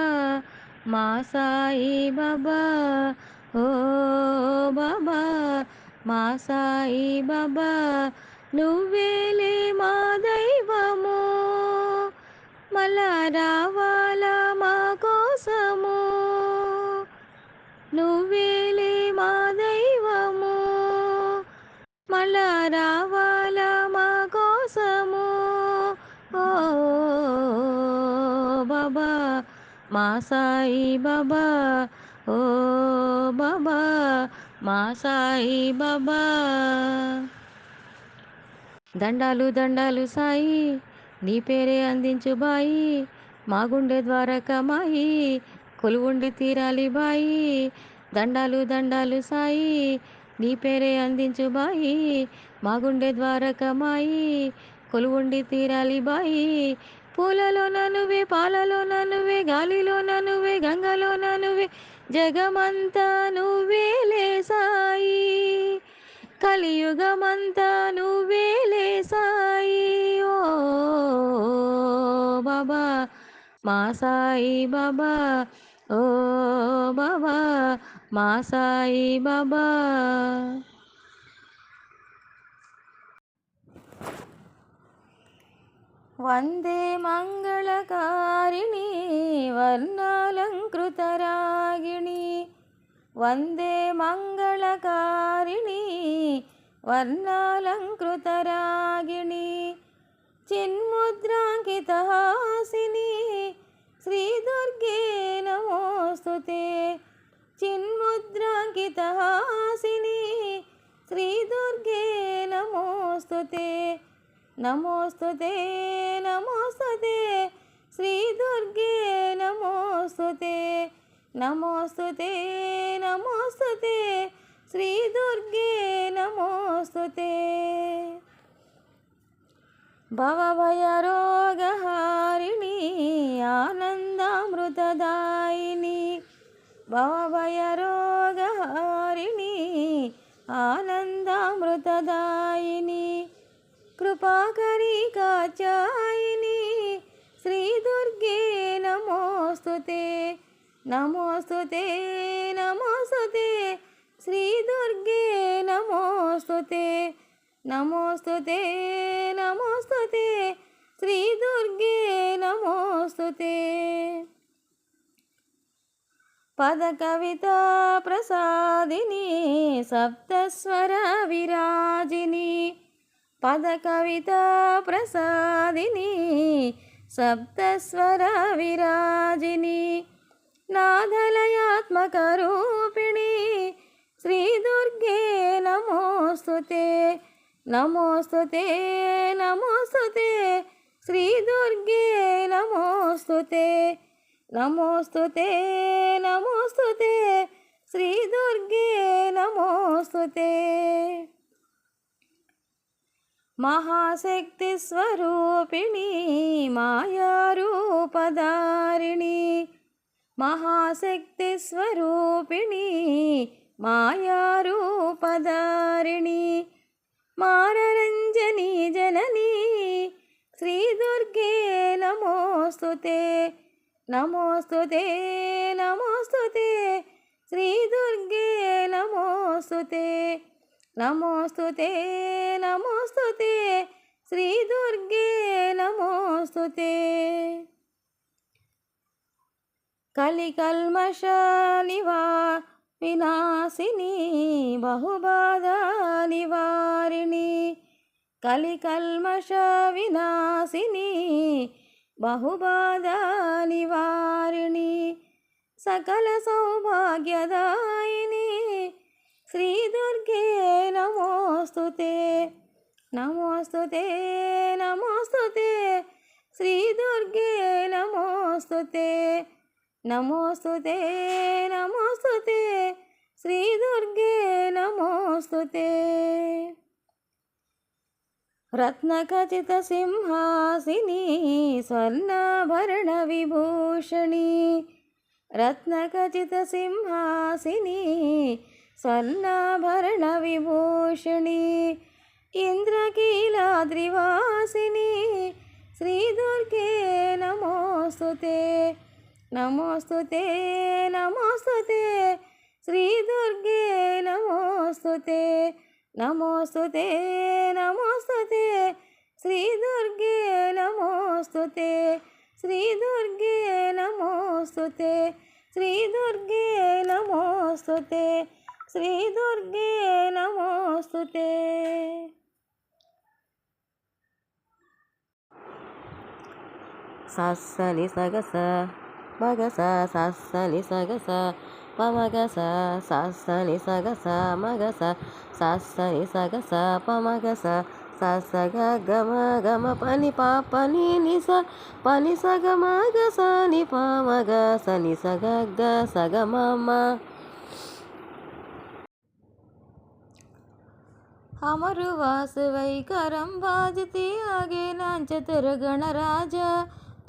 మా సాయి బాబా, ఓ బాబా మా సాయి బాబా, నువ్వేలే మా దైవము, మళ్ళా రావాలా మా కోసము, నువ్వేలే మా దైవము, మళ్ళా రావాలా మా కోసము. ఓ బాబా మా సాయి బాబా, ఓ బాబా మా సాయి బాబా. దండాలు దండాలు సాయి, నీ పేరే అందించు బాయి, మా గుండె ద్వారకమాయి, కొలువుండి తీరాలి బాయి. దండాలు దండాలు సాయి, నీ పేరే అందించు బాయి, మా గుండె ద్వారకమాయి, కొలువుండి తీరాలి బాయి. పూలలో ననువే, పాలలో ననువే, గాలిలో ననువే, గంగలో ననువే, జగమంతా నువ్వేలే సాయి, కలియుగమంతా నువ్వేలే సాయి. ఓ
బాబా మా సాయి బాబా ఓ బాబా మా సాయి బాబా. వందే మంగళకారిణి వర్ణాలంకృతరాగిణి వందే మంగళకారిణి వర్ణాలంకృతరాగిణి చిన్ముద్రాంకితహాసిని శ్రీదుర్గే నమోస్తుతే చిన్ముద్రాంకితహాసిని శ్రీదుర్గే నమోస్తుతే నమోస్తుతే నమోస్తుతే శ్రీదుర్గే నమోస్తుతే నమోస్తుతే నమోస్తుతే శ్రీదుర్గే నమోస్తుతే. భవభయరోగహారిణి ఆనందామృతదాయిని భవభయరోగహారిణి ఆనందామృతదాయిని కృపాకరీ కాచాయిని శ్రీదుర్గే నమోస్తుతే నమోస్తుతే నమోస్తుతే శ్రీదుర్గే నమోస్తుతే నమోస్తుతే నమోస్తుతే శ్రీదుర్గే నమోస్తుతే. పదకవితా ప్రసాదిని సప్తస్వర విరాజిని పదకవితా ప్రసాదిని సప్తస్వర విరాజిని నాదలయాత్మకరూపిణి శ్రీదుర్గే నమోస్తుతే నమోస్తుతే నమోస్తుతే శ్రీదుర్గే నమోస్తుతే నమోస్తుతే నమోస్తుతే శ్రీదుర్గే నమోస్తుతే. మహాశక్తి స్వరూపిణి మాయారూపధారిణి మహాశక్తి స్వరూపిణి మాయారూపధారిణి మారరంజని జనని శ్రీదుర్గే నమోస్తుతే నమోస్తుతే నమోస్తుతే శ్రీదుర్గే నమోస్తుతే నమోస్తుతే నమోస్తుతే శ్రీదుర్గే నమోస్తుతే. కలికల్మష వినాశిని బహుబాధా నివారిణి కలికల్మష వినాశిని బహుబాధా నివారిణి సకల సౌభాగ్యదాయిని శ్రీదుర్గే నమోస్తుతే నమోస్తుతే నమోస్తుతే శ్రీదుర్గే నమోస్తుతే నమోస్తుతే నమోస్తుతే శ్రీదుర్గే నమోస్తుతే. రత్నఖచిత సింహాసిని స్వర్ణాభరణ విభూషణి రత్నఖచిత సింహాసిని స్వర్ణాభరణ విభూషణి ఇంద్రకీలాద్రివాసిని శ్రీదుర్గే నమోస్తుతే నమోస్తుతే నమోస్తుతే శ్రీదుర్గే నమోస్తుతే నమోస్తుతే నమోస్తుతే శ్రీదుర్గే నమోస్తుతే శ్రీదుర్గే నమోస్తుతే శ్రీదుర్గే నమోస్తుతే శ్రీదుర్గే నమోస్తుతే. సస్సని సగస మగస సస్సని సగస పమగస సస్సని సగస మగస సస్సని సగస పమగస ససగ గమ గమ పని పాపని నిస పని సగ మగ సని పమగ సని సగ గ సగ మమ. अमरुवास वैकरं भाजति आगे नांचतुर गणराज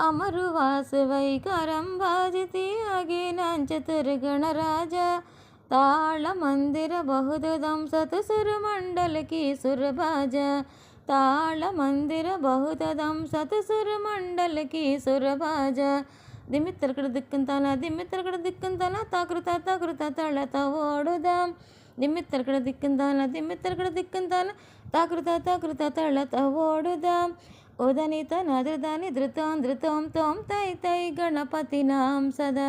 अमरुवास वैकरं भाजति आगे नांचतुर गणराज ताल मंदिर बहुदं सत सुर मंडल की सुरबाज తాళమందిర బహుతదం సతసురమండలకి సురభాజ దిమ్మిత్తరకడ దిక్కంతాన దిమ్మిత్తరకడ దిక్కంతాన తాకృత తాకృత తళత ఓడుదాం దిమ్మిత్తరకడ దిక్కంతాన దిమ్మిత్తరకడ దిక్కంతాన తాకృత తాకృత తళత ఓడుదాం ఉదనిత నదృదాని ధృతం ధృతం తోం తై తై గణపతినాం సదా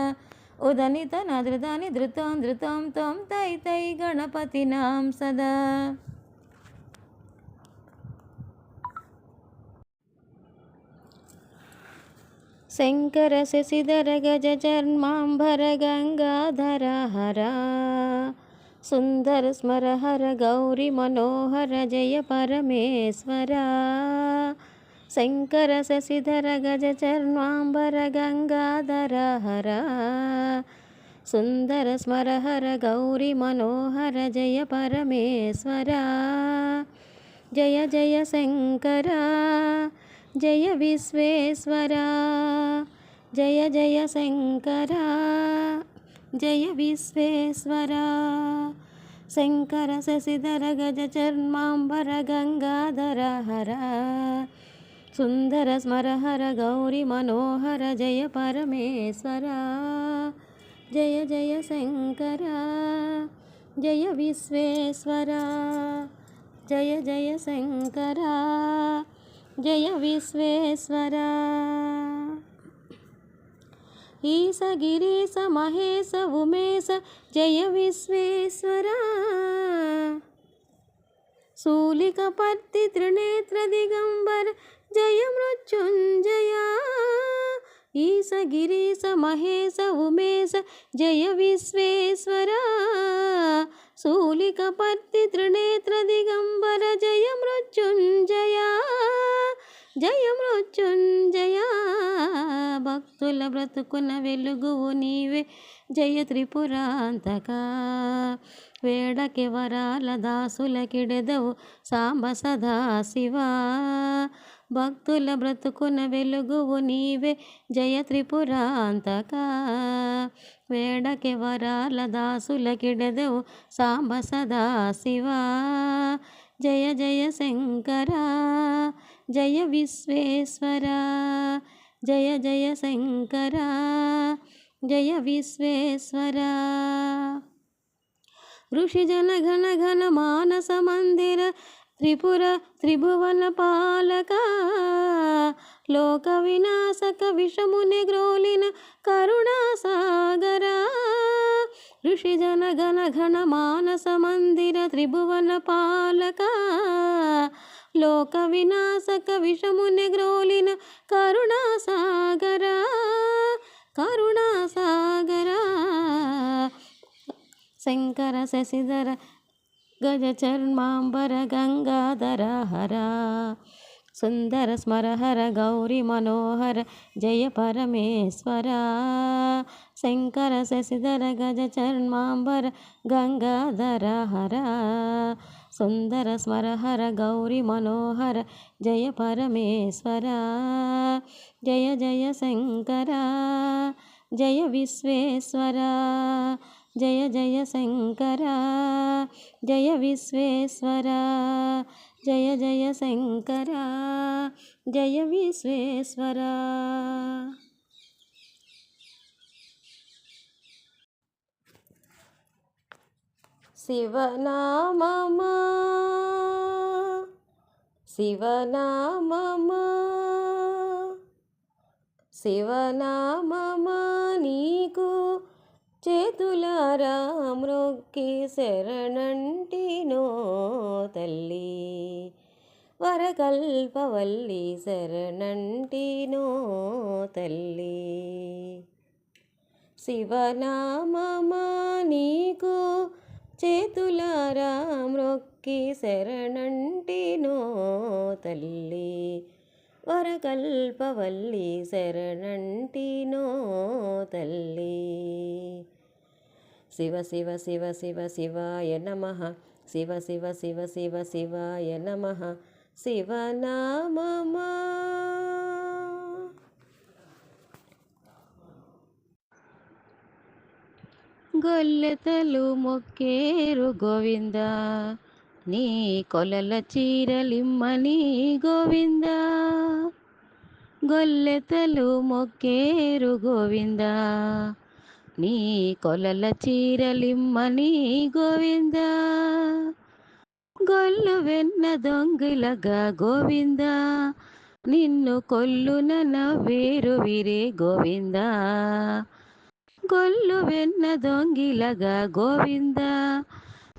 ఉదనిత నదృదాని ధృతం ధృతం తోం తై తై గణపతినాం సదా. శంకర శశిధర గజ చర్మాంబర గంగాధర హర సుందర స్మర హర గౌరి మనోహర జయ పరమేశ్వర శంకర శశిధర గజ చర్మాంబర గంగాధర హర సుందర స్మర హర గౌరి మనోహర జయ పరమేశ్వర జయ జయ శంకర జయ విశ్వేశ్వర జయ జయ శంకర జయ విశ్వేశ్వర శంకర శశిధర గజ చర్మాంబర గంగాధర హర సుందర స్మర హర గౌరి మనోహర జయ పరమేశ్వర జయ జయ శంకర జయ విశ్వేశ్వర జయ జయ శంకర జయ విశ్వేశ్వర ఈశ గిరీశ మహేశ ఉమేశ జయ విశ్వేశ్వర శూలిక పర్తి త్రినేత్ర దిగంబర జయ మృత్యుంజయ ఈశ గిరీశ మహేశ ఉమేశ జయ విశ్వేశ్వర శూలిక పర్తి త్రినేత్ర దిగంబర జయ మృత్యుంజయ జయ మృత్యుంజయ భక్తుల బ్రతుకున వెలుగువు నీవే జయ త్రిపురాంతక వేడకి వరాల దాసులకిడెదవు సాంబ సదా శివ భక్తుల బ్రతుకున వెలుగువు నీవే జయ త్రిపురాంతక వేడకి వరాల దాసులకిడెదవు సాంబ సదా శివ జయ జయ శంకర జయ విశ్వేశ్వర జయ జయ శంకర జయ విశ్వేశ్వర ఋషిజన ఘన ఘన మానస మందిర త్రిపుర త్రిభువన పాలక లోక వినాశక విషముని గ్రోలిన కరుణాసాగర ఋషిజన ఘన ఘన మానస మందిర త్రిభువన పాలక లోక వినాశక విషముని గ్రోలిన కరుణాసాగర కరుణాసాగర శంకర శశిధర గజ చర్మాంబర గంగాధర హర సుందర స్మర హర గౌరి మనోహర జయ పరమేశ్వర శంకర శశిధర గజ చర్మాంబర గంగాధర హర సుందర స్మర హర గౌరి మనోహర జయ పరమేశ్వర జయ జయ శంకర జయ విశ్వేశ్వర జయ జయ శంకర జయ విశ్వేశ్వర జయ జయ శంకర జయ విశ్వేశ్వర. శివనామమా శివనామమా శివనామమా నీకు చేతులారా మ్రొక్కి శరణంటినో తల్లి వరకల్పవల్లి శరణంటినో తల్లి శివనామమా నీకు చేతులారా మ్రొక్కి శరణంటినో తల్లి వరకల్పవల్లి శరణంటినో తల్లి శివ శివ శివ శివ శివాయ నమః శివ శివ శివ శివ శివాయ నమః శివనామమా. గొల్లెతలు మొక్కేరు గోవింద
నీ కొలల చీరలిమ్మని గోవింద, గొల్లెతలు మొక్కేరు గోవింద. నీ కొలల చీరలిమ్మని గోవింద, గొల్లు వెన్న దొంగిలగా గోవింద. నిన్ను కొల్లున నవ్వేరు విరే గోవింద, గొల్లు వెన్న దొంగిలగా గోవింద.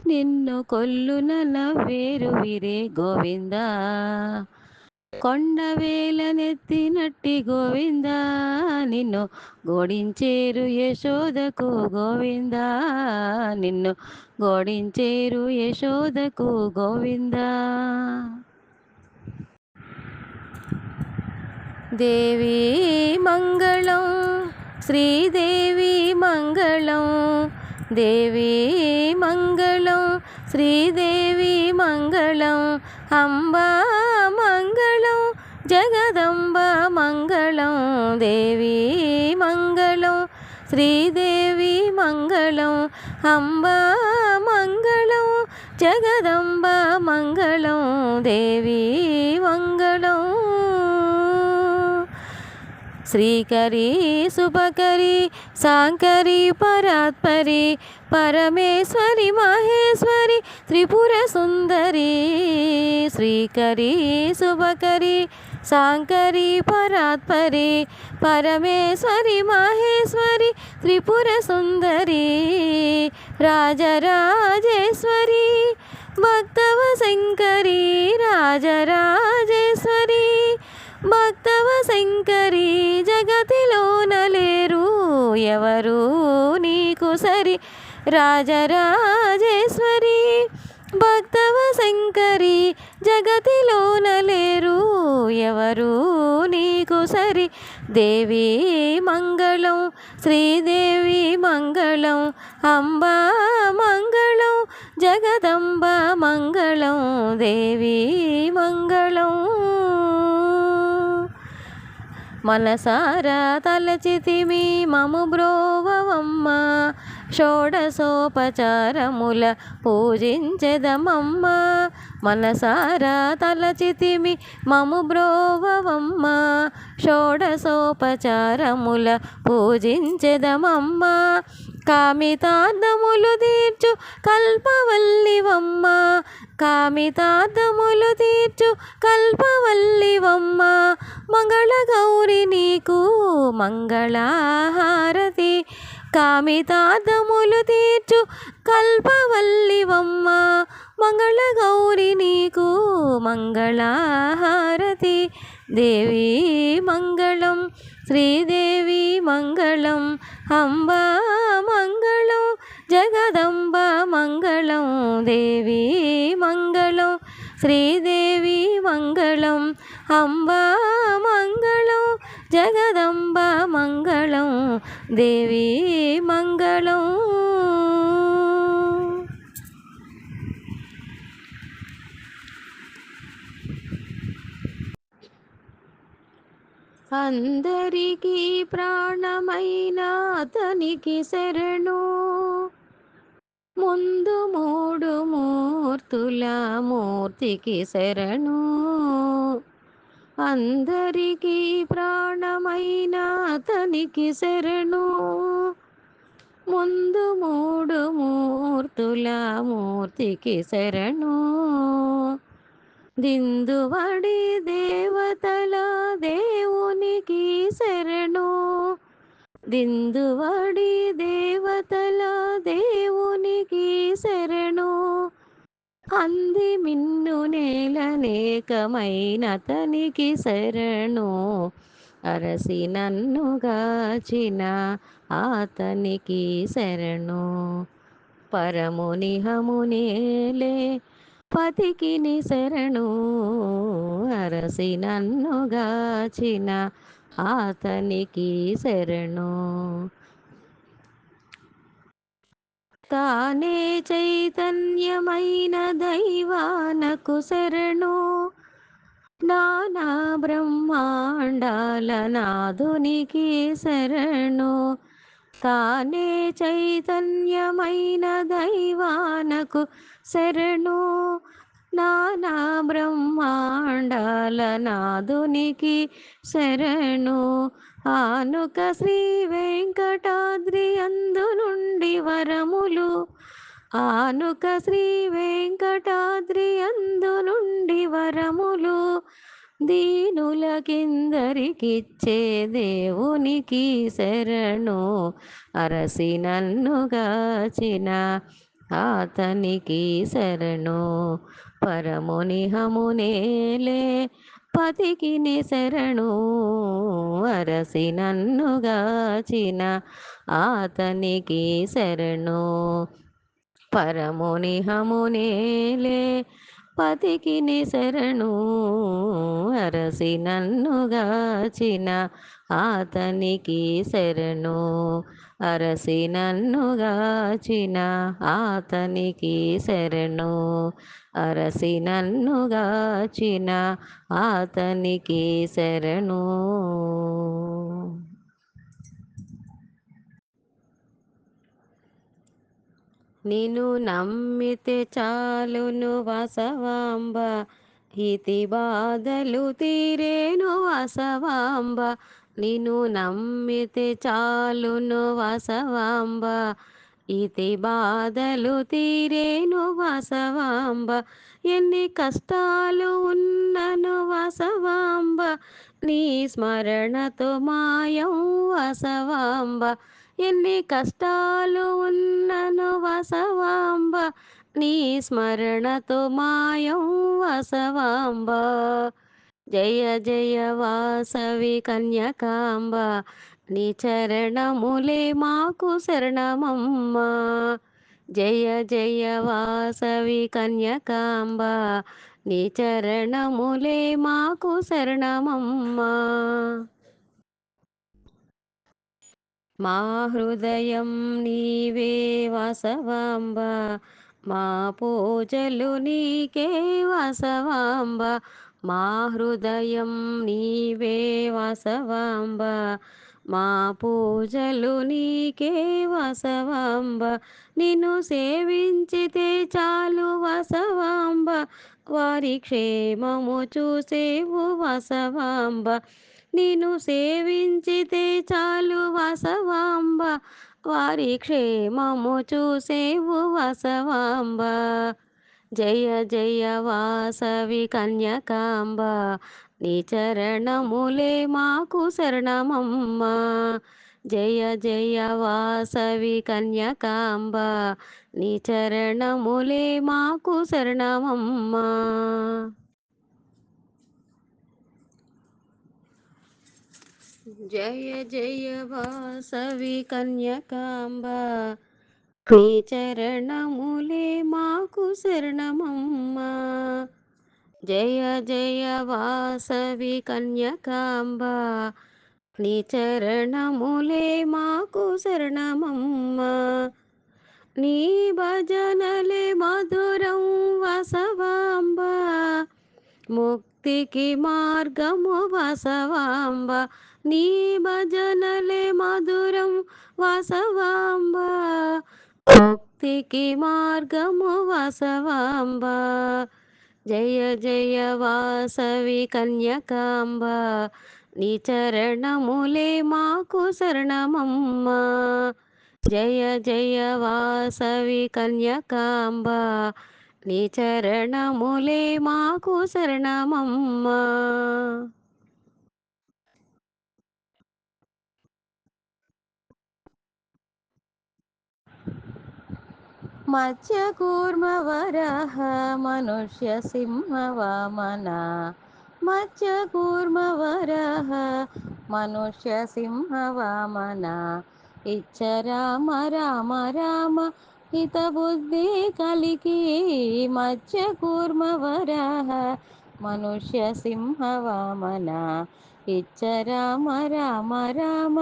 నిన్ను కొల్లున నవ్వేరు విరే గోవింద. కొండవేల నెత్తినట్టి గోవింద, నిన్ను గోడించేరు యశోదకు గోవింద. నిన్ను గోడించేరు యశోదకు గోవింద.
దేవీ మంగళం, శ్రీదేవి మంగళం, దేవీ మంగళం, శ్రీదేవి మంగళం, అంబా మంగళం, జగదంబ మంగళం. దేవీ మంగళం, శ్రీదేవి మంగళం, అంబా మంగళం, జగదంబ మంగళం. దేవీ మంగళం. శ్రీకరీ శుభకరీ శాంకరీ పరాత్పరి పరమేశ్వరి మహేశ్వరి త్రిపుర సుందరి. శ్రీకరీ శుభకరీ శాంకరీ పరాత్పరి పరమేశ్వరి మహేశ్వరి త్రిపుర సుందరి. రాజరాజేశ్వరి భక్తవ శంకరి, రాజరాజేశ్వరి భక్తవ శంకరి. జగతిలోన లేరు ఎవరు నీకు సరి, రాజరాజేశ్వరి భక్తవ శంకరి. జగతిలోన లేరు ఎవరు నీకు సరి. దేవీ మంగళం, శ్రీదేవి మంగళం, అంబా మంగళం, జగదంబ మంగళం. దేవీ మంగళం. మనసారా తలచితిమి మము బ్రోవమ్మ, షోడశోపచారముల పూజించెదమమ్మ. మనసారా తలచితిమి మము బ్రోవమ్మ, షోడశోపచారముల పూజించెదమమ్మ. కామితార్థములు తీర్చు కల్పవల్లివమ్మ, కామితార్థములు తీర్చు కల్పవల్లివమ్మ. మంగళ గౌరి నీకు మంగళహారతి, కామితార్థములు తీర్చు కల్పవల్లివమ్మ. మంగళ గౌరి నీకు మంగళహారతి. దేవీ మంగళం, శ్రీదేవి మంగళం, అంబా మంగళం, జగదంబ మంగళం. దేవీ మంగళం, శ్రీదేవి మంగళం, అంబా మంగళం, జగదంబ మంగళం. దేవీ మంగళం.
అందరికీ ప్రాణమైన అతనికి శరణు, ముందు మూడు మూర్తుల మూర్తికి శరణు. అందరికీ ప్రాణమైన అతనికి శరణు, ముందు మూడు మూర్తుల మూర్తికి శరణు. దిందువడి దేవతల దేవునికి శరణు, దిందువడి దేవతల దేవునికి శరణు. అంది మిన్ను నేలనేకమైనతనికి శరణు, అరసి నన్ను గాచిన అతనికి శరణు. పరమునిహమునేలే పతికిని శరణు, అరసి నన్ను గాచిన అతనికి శరణు. తానే చైతన్యమైన దైవానకు శరణు, నానా బ్రహ్మాండాల నాదునికి శరణు.
తానే చైతన్యమైన దైవానకు శరణు. నానా బ్రహ్మాండాల నాదునికి శరణు. ఆనుక శ్రీ వెంకటాద్రి అందు నుండి వరములు. ఆనుక శ్రీ వెంకటాద్రి అందు నుండి వరములు. దీనులకిందరికిచ్చే దేవునికి శరణు. అరసి నన్నుగాచిన అతనికి శరణు. పరమునిహమునేలే పతికిని శరణు. అరసి నన్నుగాచిన అతనికి శరణు. పరమునిహమునేలే పతికిని శరణు. అరసి నన్నుగాచిన అతనికి శరణు. అరసి నన్నుగాచిన అతనికి శరణు. అరసి నన్నుగాచిన అతనికి శరణు. నిన్ను నమ్మితే చాలును వసవాంబ. ఇతి బాధలు తీరేను వసవాంబ. నిన్ను నమ్మితే చాలును వసవాంబ. ఇతి బాధలు తీరేను వసవాంబ. ఎన్ని కష్టాలు ఉన్నను వసవాంబ. నీ స్మరణతో మాయం వసవాంబ. ఎన్ని కష్టాలు ఉన్నను వసవాంబ. నీ స్మరణతో మాయం వసవాంబ. జయ జయ వాసవి కన్యకాంబ. నీ చరణములే మాకు శరణమమ్మ. జయ జయ వాసవి కన్యకాంబ. నీ చరణములే మాకు శరణమమ్మ. మా హృదయం నీవే వసవాంబ. మా పూజలు నీకే వసవాంబ. మా హృదయం నీవే వసవాంబ. మా పూజలు నీకే వసవాంబ. నిన్ను సేవించితే చాలు వసవాంబ. వారి క్షేమము చూసేవు వసవాంబ. నిన్ను సేవించితే చాలు వసవాంబ. వారి క్షేమము చూసేవు వసవాంబ. జయ జయ వాసవి కన్యకాంబ. నీ చరణములే మాకు శరణమమ్మ. జయ జయ వాసవి కన్యకాంబ. నీ చరణములే మాకు శరణమమ్మ. జయ జయ వాసవి కన్యకాంబ. నీ చరణములే మాకు శరణమమ్మ. జయ జయ వాసవి కన్యకాంబ. నీ చరణములే మాకు శరణమమ్మ. నీ భజనలే మధురం వసవాంబ. ముక్తికి మార్గము వసవాంబ. నీ భజనలే మధురం వసవాంబ. ముక్తికి మార్గము వసవాంబ. జయ జయ వాసవి కన్యకాంబ. నీ చరణములే మాకు శరణమమ్మ. జయ జయ వాసవి కన్యకాంబ. నీ చరణములే మాకు శరణమమ్మ. మత్స్యకూర్మ వరాహ మనుష్య సింహ వామన. మత్స్యకూర్మ వరాహ మనుష్య సింహ వామన. ఇచ్చ రామ రామ రామ హిత బుద్ధి కలికి. మత్స్యకూర్మ వరాహ మనుష్య సింహ వామన. ఇచ్చ రామ రామ రామ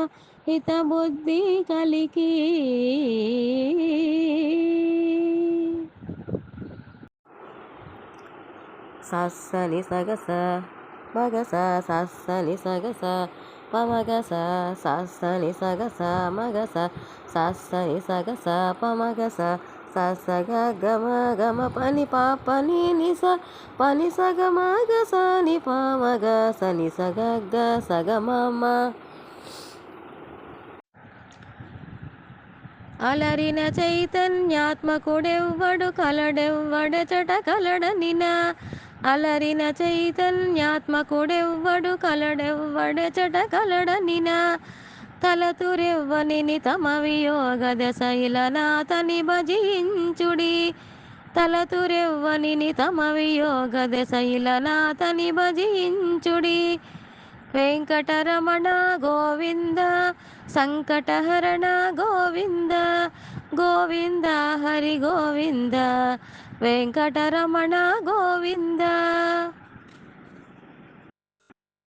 హిత బుద్ధి కలికి. సస్సలి సగస మగస సస్సలి సగస పమగ సని సగ స మగ సని సగ స పమగ సగ గమ గమ పని పని నిస పని సగ మగ సని పమగ సని సగ గ సగ మమ. అలరిన చైతన్యాత్మకుడెవ్వడు కలడెవ్వడెచట కలడనిన. అలరిన చైతన్యాత్మకుడెవ్వడు కలడెవ్వడెచట కలడనిన. తలతురెవ్వనిని తమ వియోగ దశైలనాథని భజించుడి. తలతురెవ్వనిని తమ వియోగ దశైలనాథని భజించుడి. వెంకటరమణ గోవింద సంకటహరణ గోవింద గోవింద హరి గోవింద వెంకటరమణ గోవింద.